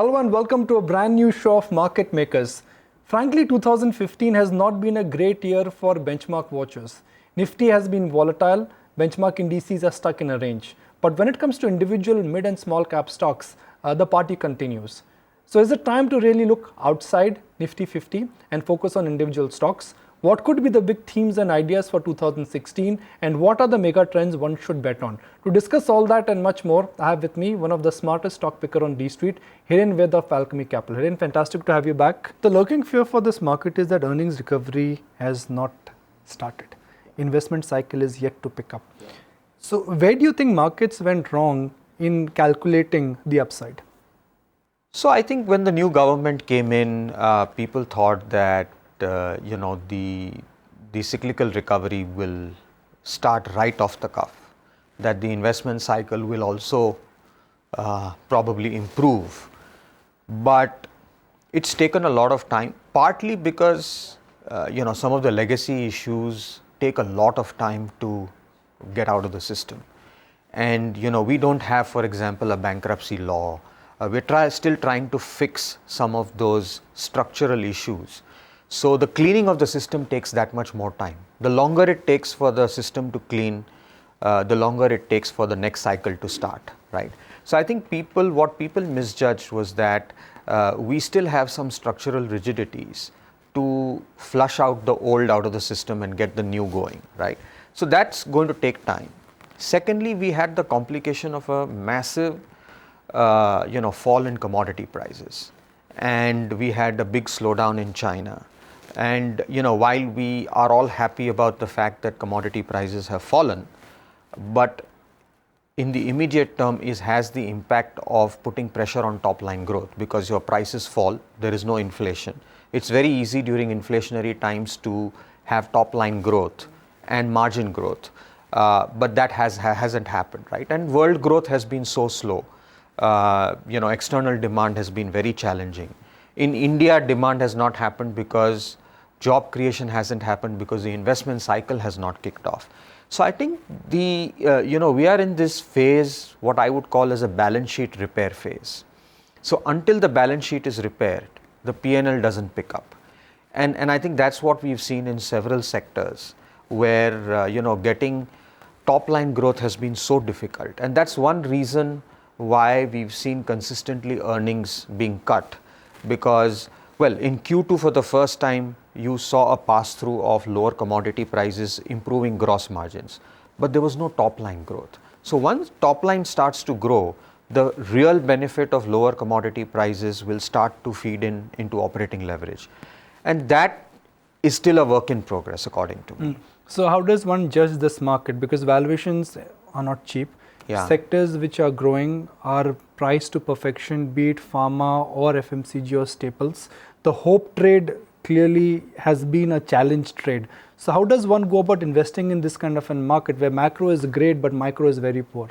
Hello and welcome to a brand new show of Market Makers. Frankly, 2015 has not been a great year for benchmark watchers. Nifty has been volatile, benchmark indices are stuck in a range. But when it comes to individual mid and small cap stocks, the party continues. So is it time to really look outside Nifty 50 and focus on individual stocks? What could be the big themes and ideas for 2016 and what are the mega trends one should bet on? To discuss all that and much more, I have with me one of the smartest stock picker on D Street, Hiren Ved of Alchemy Capital. Hiren, fantastic to have you back. The lurking fear for this market is that earnings recovery has not started. Investment cycle is yet to pick up. So where do you think markets went wrong in calculating the upside? So I think when the new government came in, people thought that the cyclical recovery will start right off the cuff, that the investment cycle will also probably improve. But it's taken a lot of time, partly because some of the legacy issues take a lot of time to get out of the system. And we don't have, for example, a bankruptcy law. We're still trying to fix some of those structural issues. So the cleaning of the system takes that much more time. The longer it takes for the system to clean, the longer it takes for the next cycle to start, right? So I think what people misjudged was that we still have some structural rigidities to flush out the old out of the system and get the new going, right? So that's going to take time. Secondly, we had the complication of a massive fall in commodity prices, and we had a big slowdown in China. And while we are all happy about the fact that commodity prices have fallen, but in the immediate term has the impact of putting pressure on top line growth, because your prices fall, there is no inflation. It's very easy during inflationary times to have top line growth and margin growth, but that hasn't happened, right? And world growth has been so slow. External demand has been very challenging. In India, demand has not happened because job creation hasn't happened, because the investment cycle has not kicked off. So I think we are in this phase, what I would call as a balance sheet repair phase. So until the balance sheet is repaired, the P&L doesn't pick up. And I think that's what we've seen in several sectors where, getting top line growth has been so difficult. And that's one reason why we've seen consistently earnings being cut, because, well, in Q2 for the first time, you saw a pass-through of lower commodity prices improving gross margins, but there was no top line growth. So once top line starts to grow, the real benefit of lower commodity prices will start to feed into operating leverage. And that is still a work in progress, according to me. So how does one judge this market? Because valuations are not cheap. Yeah. Sectors which are growing are priced to perfection, be it pharma or FMCG or staples. The hope trade clearly has been a challenge trade. So how does one go about investing in this kind of a market where macro is great but micro is very poor?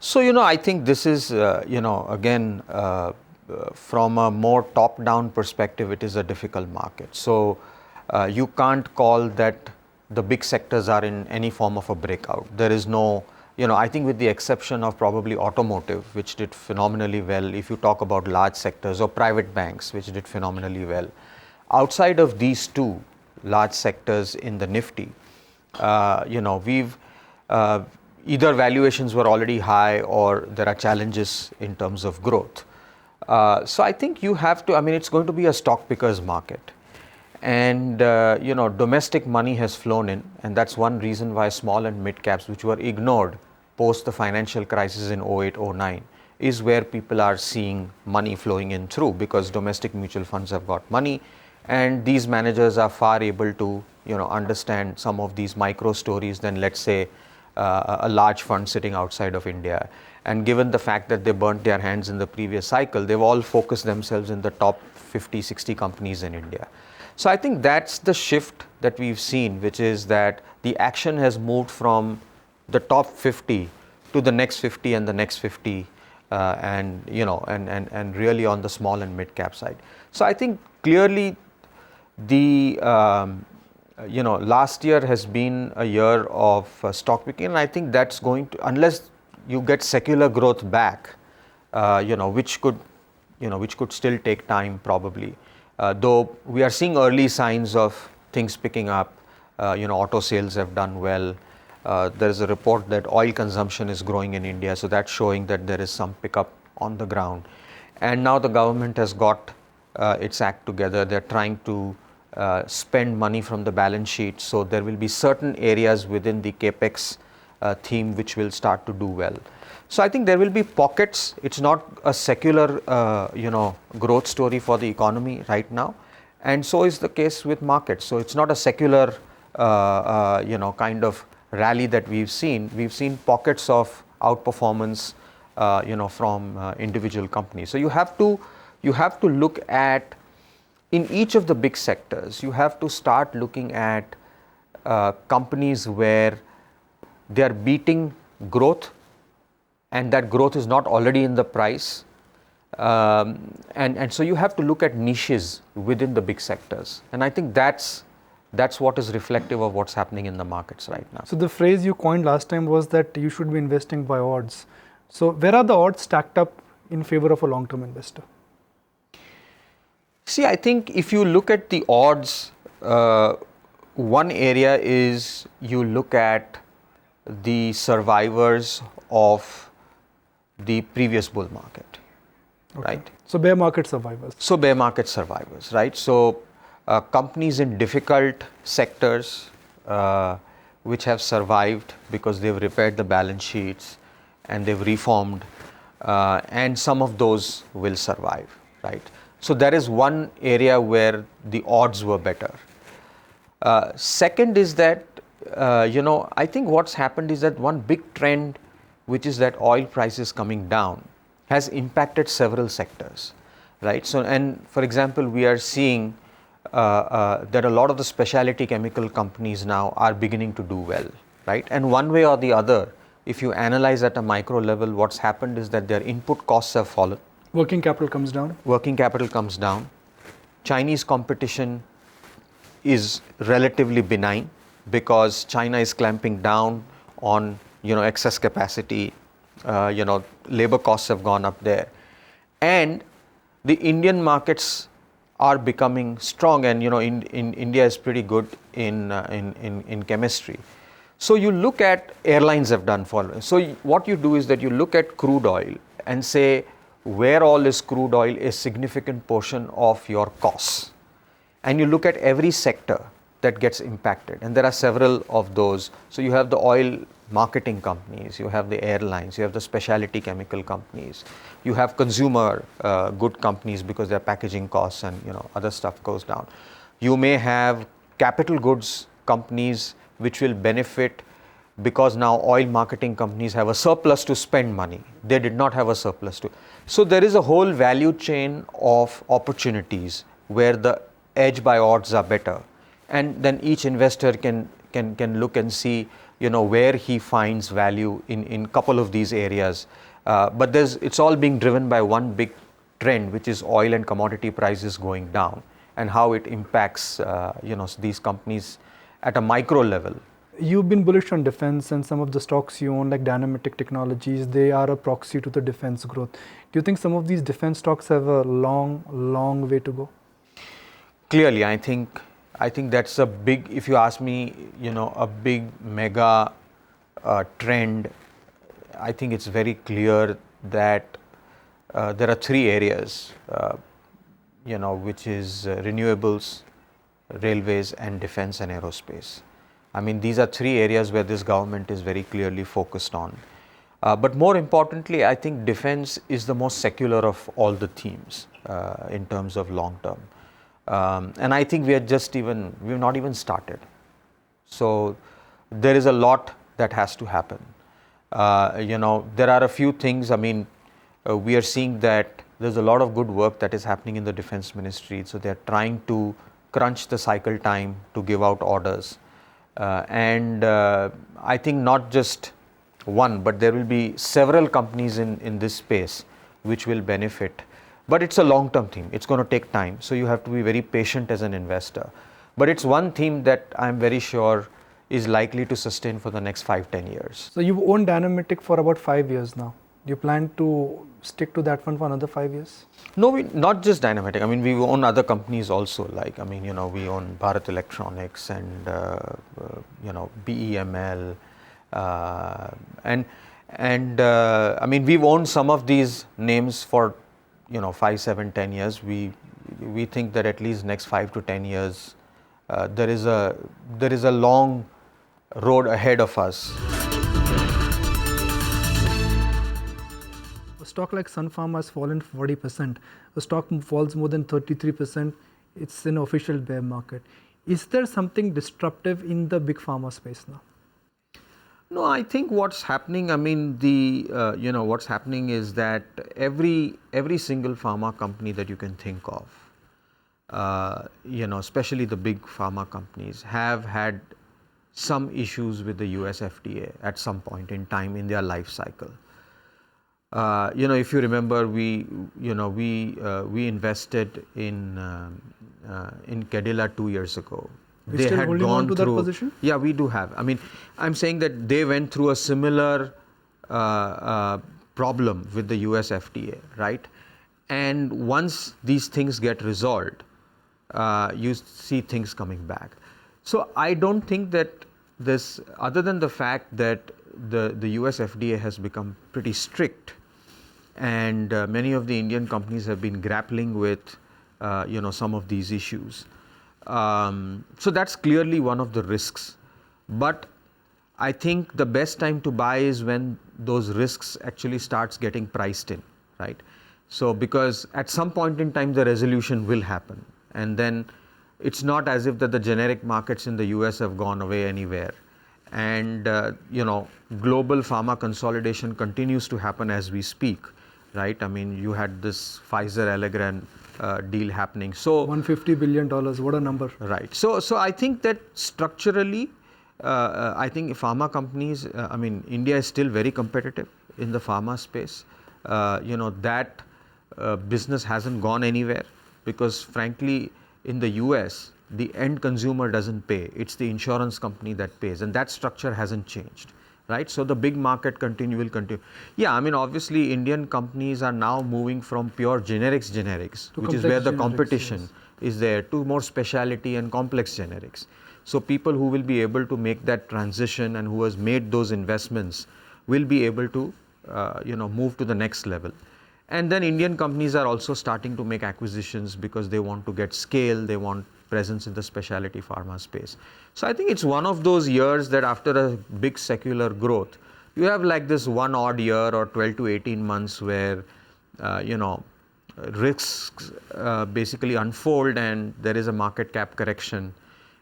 So, I think this is, again, from a more top-down perspective, it is a difficult market. So you can't call that the big sectors are in any form of a breakout. There is no, I think with the exception of probably automotive, which did phenomenally well, if you talk about large sectors, or private banks, which did phenomenally well. Outside of these two large sectors in the Nifty, we've either valuations were already high or there are challenges in terms of growth. So I think you have to, it's going to be a stock picker's market. And, domestic money has flown in, and that's one reason why small and mid caps, which were ignored post the financial crisis in 08-09, is where people are seeing money flowing in through, because domestic mutual funds have got money, and these managers are far able to, understand some of these micro stories than, let's say, a large fund sitting outside of India. And given the fact that they burnt their hands in the previous cycle, they've all focused themselves in the top 50, 60 companies in India. So I think that's the shift that we've seen, which is that the action has moved from the top 50 to the next 50 and the next 50, and really on the small and mid cap side. So I think clearly the last year has been a year of stock picking, and I think that's going to, unless you get secular growth back, which could which could still take time probably. Though we are seeing early signs of things picking up. Auto sales have done well. There is a report that oil consumption is growing in India, so that's showing that there is some pickup on the ground. And now the government has got its act together. They're trying to spend money from the balance sheet, so there will be certain areas within the capex theme which will start to do well. So I think there will be pockets. It's not a secular growth story for the economy right now, and so is the case with markets. So it's not a secular kind of rally that we've seen. We've seen pockets of outperformance from individual companies. So you have to look at, in each of the big sectors, you have to start looking at companies where they are beating growth, and that growth is not already in the price. And so you have to look at niches within the big sectors. And I think that's what is reflective of what's happening in the markets right now. So the phrase you coined last time was that you should be investing by odds. So where are the odds stacked up in favor of a long-term investor? See, I think if you look at the odds, one area is you look at the survivors of the previous bull market, right? So bear market survivors. So bear market survivors, right? So companies in difficult sectors which have survived because they've repaired the balance sheets and they've reformed, and some of those will survive, right? So that is one area where the odds were better. Second is that, I think what's happened is that one big trend, which is that oil prices coming down, has impacted several sectors, right? So, and for example, we are seeing that a lot of the specialty chemical companies now are beginning to do well, right? And one way or the other, if you analyze at a micro level, what's happened is that their input costs have fallen. Working capital comes down. Working capital comes down. Chinese competition is relatively benign because China is clamping down on excess capacity. Labor costs have gone up there, and the Indian markets are becoming strong. And in India is pretty good in chemistry. So you look at airlines have done for. So what you do is that you look at crude oil and say, where all is crude oil a significant portion of your costs, and you look at every sector that gets impacted, and there are several of those. So you have the oil marketing companies, you have the airlines, you have the specialty chemical companies, you have consumer good companies because their packaging costs and other stuff goes down. You may have capital goods companies which will benefit because now oil marketing companies have a surplus to spend money. They did not have a surplus to. So there is a whole value chain of opportunities where the edge by odds are better, and then each investor can look and see where he finds value in couple of these areas. But it's all being driven by one big trend, which is oil and commodity prices going down, and how it impacts these companies at a micro level. You've been bullish on defense, and some of the stocks you own, like Dynamic Technologies, they are a proxy to the defense growth. Do you think some of these defense stocks have a long way to go? Clearly, I think that's a big, if you ask me, a big mega trend. I think it's very clear that there are three areas, which is renewables, railways, and defense and aerospace. I mean, these are three areas where this government is very clearly focused on. But more importantly, I think defense is the most secular of all the themes in terms of long term. And I think we've not even started. So there is a lot that has to happen. There are a few things. I mean, we are seeing that there's a lot of good work that is happening in the defense ministry. So they're trying to crunch the cycle time to give out orders. And I think not just one, but there will be several companies in this space which will benefit. But it's a long-term theme. It's going to take time. So you have to be very patient as an investor. But it's one theme that I'm very sure is likely to sustain for the next 5-10 years. So you've owned Dynamic for about 5 years now. Do you plan to stick to that one for another 5 years? No, not just Dynamatic. I mean, we own other companies also. Like, I mean, we own Bharat Electronics and BEML, and I mean, we've owned some of these names for 5, 7, 10 years. We think that at least next 5 to 10 years, there is a long road ahead of us. A stock like Sun Pharma has fallen 40%. The stock falls more than 33%. It's an official bear market. Is there something disruptive in the big pharma space now? No, I think what's happening, I mean, what's happening is that every single pharma company that you can think of, especially the big pharma companies, have had some issues with the US FDA at some point in time in their life cycle. If you remember, we invested in Cadila 2 years ago. They had gone on to through that position? Yeah, we do have. I mean, I'm saying that they went through a similar problem with the US FDA, right? And once these things get resolved, you see things coming back. So I don't think that this, other than the fact that the US FDA has become pretty strict, and many of the Indian companies have been grappling with some of these issues. So that's clearly one of the risks. But I think the best time to buy is when those risks actually starts getting priced in, right? So because at some point in time the resolution will happen, and then it's not as if that the generic markets in the US have gone away anywhere. And global pharma consolidation continues to happen as we speak, right? I mean, you had this Pfizer Allergan deal happening. So $150 billion, what a number. Right. So I think that structurally, I think pharma companies, I mean, India is still very competitive in the pharma space. That business hasn't gone anywhere, because frankly, in the US, the end consumer doesn't pay. It's the insurance company that pays, and that structure hasn't changed. Right? So the big market will continue. Yeah, I mean, obviously Indian companies are now moving from pure generics, which is where the competition is there, to more specialty and complex generics. So people who will be able to make that transition and who has made those investments will be able to move to the next level. And then Indian companies are also starting to make acquisitions because they want to get scale, they want presence in the specialty pharma space. So I think it's one of those years that after a big secular growth, you have like this one odd year or 12 to 18 months where risks basically unfold and there is a market cap correction,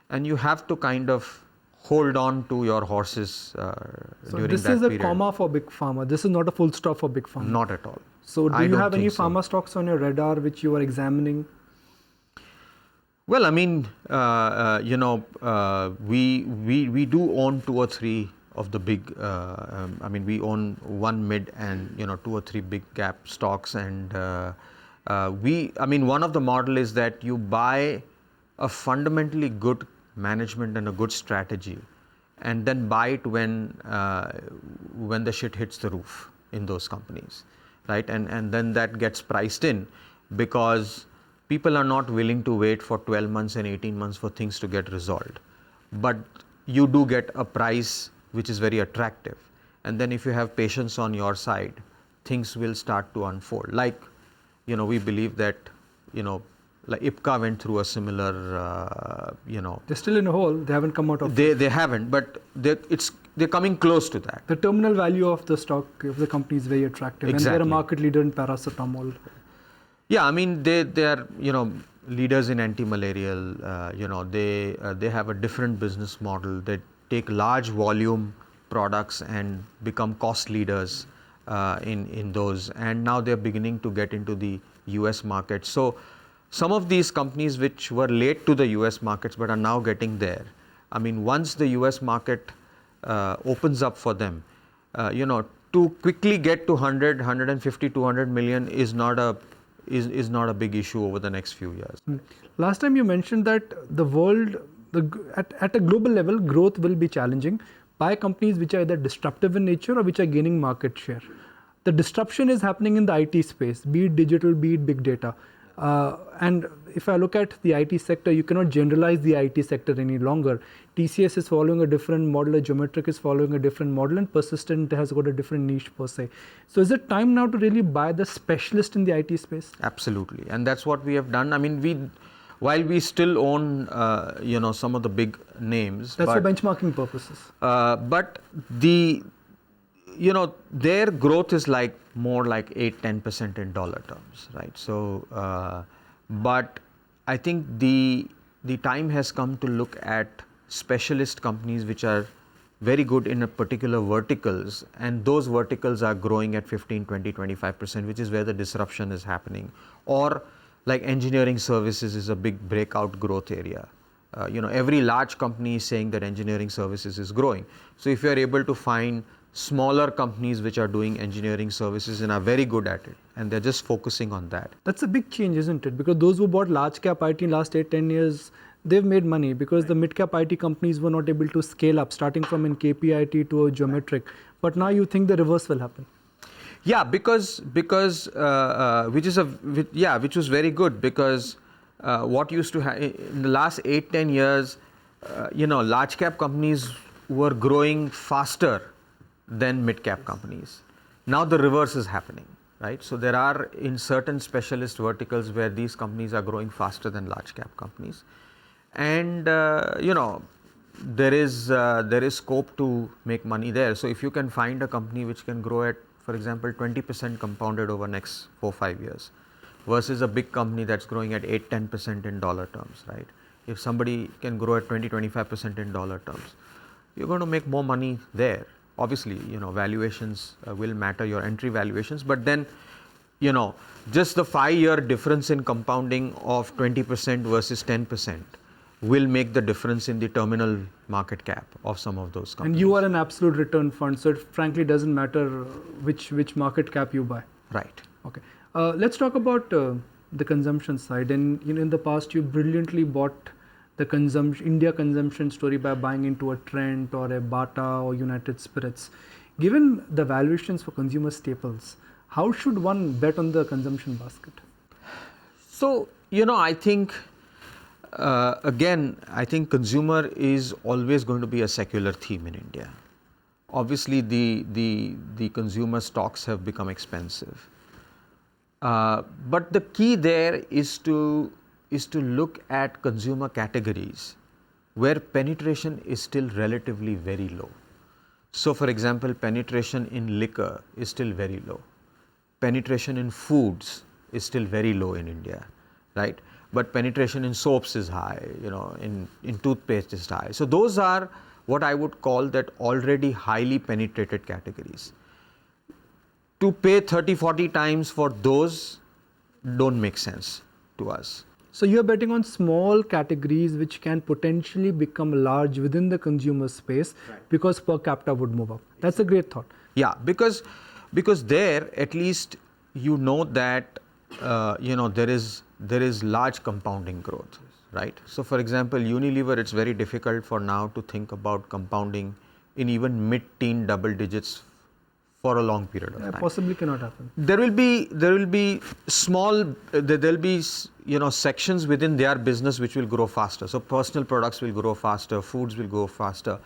and you have to kind of hold on to your horses during that period. So this is a comma for big pharma. This is not a full stop for big pharma. Not at all. So do you have any pharma stocks on your radar which you are examining? Well, I mean, we do own 2 or 3 of the big. I mean, we own one mid and 2 or 3 big cap stocks, and I mean, one of the model is that you buy a fundamentally good management and a good strategy, and then buy it when the shit hits the roof in those companies, right? And then that gets priced in, because people are not willing to wait for 12 months and 18 months for things to get resolved. But you do get a price which is very attractive. And then if you have patience on your side, things will start to unfold. Like, we believe that, like Ipca went through a similar, They're still in a hole. They haven't come out of it. They haven't, but they're coming close to that. The terminal value of the stock of the company is very attractive. Exactly. And they're a market leader in paracetamol. Yeah, I mean, they are, leaders in anti-malarial, they have a different business model. They take large volume products and become cost leaders in those. And now they're beginning to get into the US market. So some of these companies which were late to the US markets but are now getting there, I mean, once the US market opens up for them, to quickly get to 100, 150, 200 million is not a big issue over the next few years. Last time you mentioned that the world, at a global level, growth will be challenging by companies which are either disruptive in nature or which are gaining market share. The disruption is happening in the IT space, be it digital, be it big data. And if I look at the IT sector, you cannot generalize the IT sector any longer. TCS is following a different model, a Geometric is following a different model, and Persistent has got a different niche per se. So is it time now to really buy the specialist in the IT space? Absolutely, and that's what we have done. I mean, while we still own, some of the big names. That's for benchmarking purposes. But their growth is more like 8-10% in dollar terms, right? So, but I think the time has come to look at specialist companies which are very good in a particular verticals, and those verticals are growing at 15, 20, 25%, which is where the disruption is happening. Or like engineering services is a big breakout growth area. Every large company is saying that engineering services is growing. So if you are able to find smaller companies which are doing engineering services and are very good at it, and they're just focusing on that. That's a big change, isn't it? Because those who bought large cap IT in last 8-10 years, they've made money because the mid cap IT companies were not able to scale up, starting from an KPIT to a Geometric. But now you think the reverse will happen. Yeah, because which was very good, because what used to happen in the last 8-10 years, large cap companies were growing faster than mid cap companies. Now the reverse is happening, right? So there are in certain specialist verticals where these companies are growing faster than large cap companies, and there is scope to make money there. So if you can find a company which can grow at, for example, 20% compounded over next 4-5 years, versus a big company that's growing at 8-10% in dollar terms, right? If somebody can grow at 20-25% in dollar terms, you're going to make more money there. Obviously, valuations will matter, your entry valuations, but then, just the 5-year difference in compounding of 20% versus 10% will make the difference in the terminal market cap of some of those companies. And you are an absolute return fund, so it frankly doesn't matter which market cap you buy. Right. Okay. Let's talk about the consumption side. And in the past, you brilliantly bought the India consumption story by buying into a Trent or a Bata or United Spirits. Given the valuations for consumer staples, how should one bet on the consumption basket? So, I think, I think consumer is always going to be a secular theme in India. Obviously, the consumer stocks have become expensive. But the key there is to look at consumer categories where penetration is still relatively very low. So for example, penetration in liquor is still very low. Penetration in foods is still very low in India, right? But penetration in soaps is high, in toothpaste is high. So those are what I would call that already highly penetrated categories. To pay 30-40 times for those don't make sense to us. So you're betting on small categories which can potentially become large within the consumer space, right, because per capita would move up. That's a great thought. Yeah, because there at least that there is large compounding growth, right? So for example, Unilever, it's very difficult for now to think about compounding in even mid-teen double digits for a long period of time. Possibly cannot happen. There will be small, there'll be sections within their business which will grow faster. So personal products will grow faster, foods will grow faster,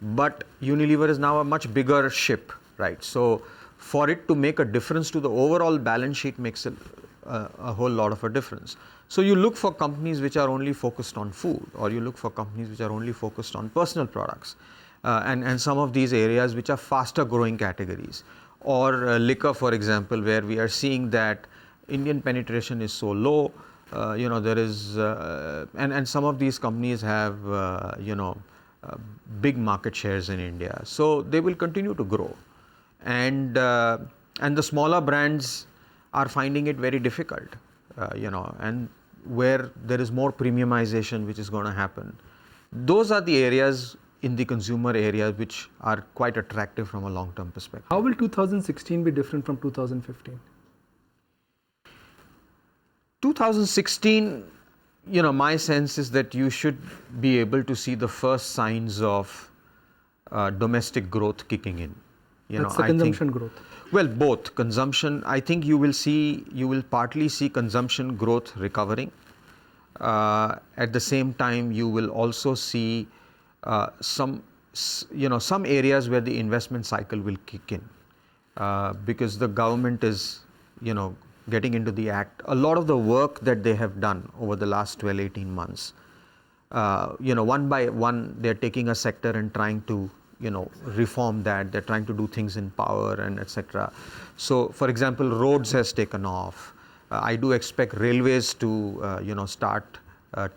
but Unilever is now a much bigger ship, right? So for it to make a difference to the overall balance sheet makes a whole lot of a difference. So you look for companies which are only focused on food, or you look for companies which are only focused on personal products. And some of these areas which are faster growing categories, or liquor, for example, where we are seeing that Indian penetration is so low, there is, and some of these companies have, big market shares in India. So they will continue to grow. And the smaller brands are finding it very difficult, and where there is more premiumization which is going to happen. Those are the areas in the consumer areas which are quite attractive from a long-term perspective. How will 2016 be different from 2015? 2016, my sense is that you should be able to see the first signs of domestic growth kicking in. That's the consumption growth. Well, both consumption. I think you will partly see consumption growth recovering. At the same time, you will also see some areas where the investment cycle will kick in, because the government is, getting into the act. A lot of the work that they have done over the last 12, 18 months, one by one, they're taking a sector and trying to, reform that. They're trying to do things in power and etc. So, for example, roads has taken off. I do expect railways to, start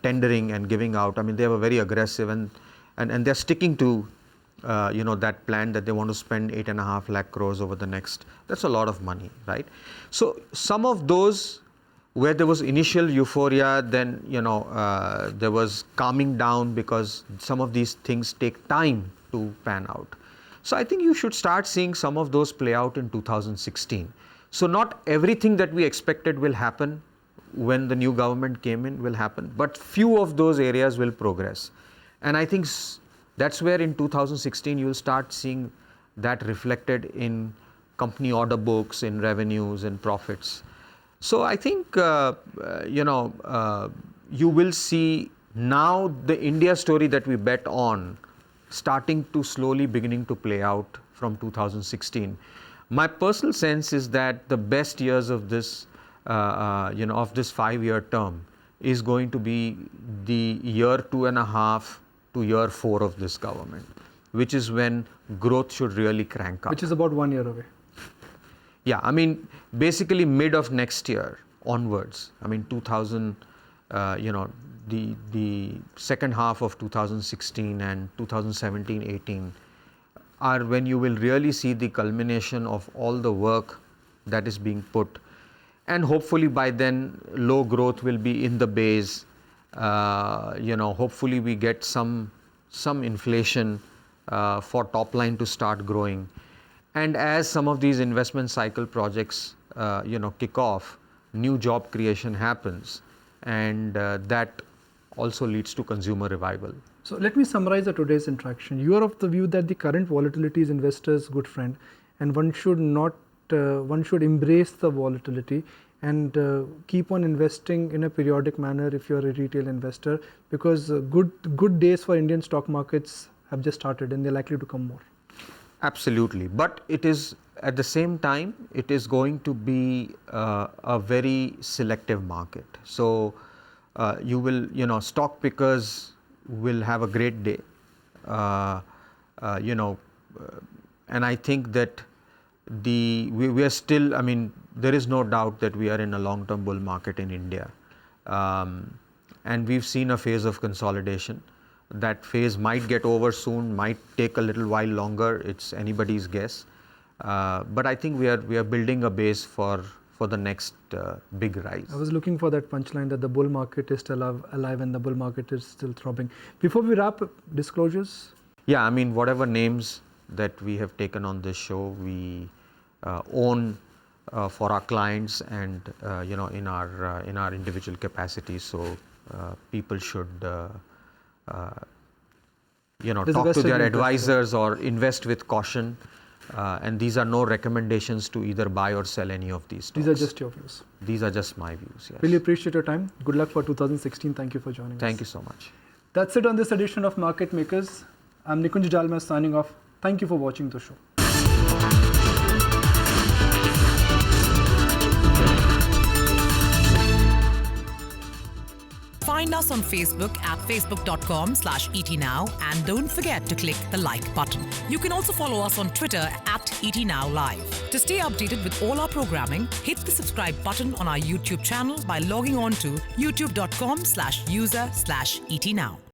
tendering and giving out. I mean, they were very aggressive and they're sticking to, that plan that they want to spend 8.5 lakh crores over the next. That's a lot of money, right? So some of those where there was initial euphoria, then, there was calming down because some of these things take time to pan out. So I think you should start seeing some of those play out in 2016. So not everything that we expected will happen when the new government came in will happen, but few of those areas will progress. And I think that's where in 2016 you'll start seeing that reflected in company order books, in revenues, in profits. So I think, you will see now the India story that we bet on starting to slowly beginning to play out from 2016. My personal sense is that the best years of this, of this 5-year term is going to be the year 2.5 to year 4 of this government, which is when growth should really crank up. Which is about 1 year away. Yeah, I mean, basically mid of next year onwards. I mean, the second half of 2016 and 2017-18 are when you will really see the culmination of all the work that is being put. And hopefully by then, low growth will be in the base. Hopefully we get some inflation for top line to start growing. And as some of these investment cycle projects, kick off, new job creation happens, and that also leads to consumer revival. So let me summarize today's interaction. You are of the view that the current volatility is investors' good friend, and one should embrace the volatility and keep on investing in a periodic manner if you are a retail investor, because good days for Indian stock markets have just started and they're likely to come more. Absolutely, but it is at the same time it is going to be a very selective market. So you will, stock pickers will have a great day, and I think that we are still, I mean, there is no doubt that we are in a long-term bull market in India, and we've seen a phase of consolidation. That phase might get over soon, might take a little while longer. It's anybody's guess, but I think we are building a base for the next big rise. I was looking for that punchline that the bull market is still alive and the bull market is still throbbing. Before we wrap, disclosures? Yeah, I mean, whatever names that we have taken on this show, we own for our clients and in our individual capacities. So people should talk to their advisors or invest with caution. And these are no recommendations to either buy or sell any of these stocks. These are just your views. These are just my views, yes. Really appreciate your time. Good luck for 2016. Thank you for joining us. Thank you so much. That's it on this edition of Market Makers. I'm Nikunj Dalmia signing off. Thank you for watching the show. Find us on Facebook at facebook.com/ETNow and don't forget to click the like button. You can also follow us on Twitter at ETNowLive. To stay updated with all our programming, hit the subscribe button on our YouTube channel by logging on to youtube.com/user/ETNow.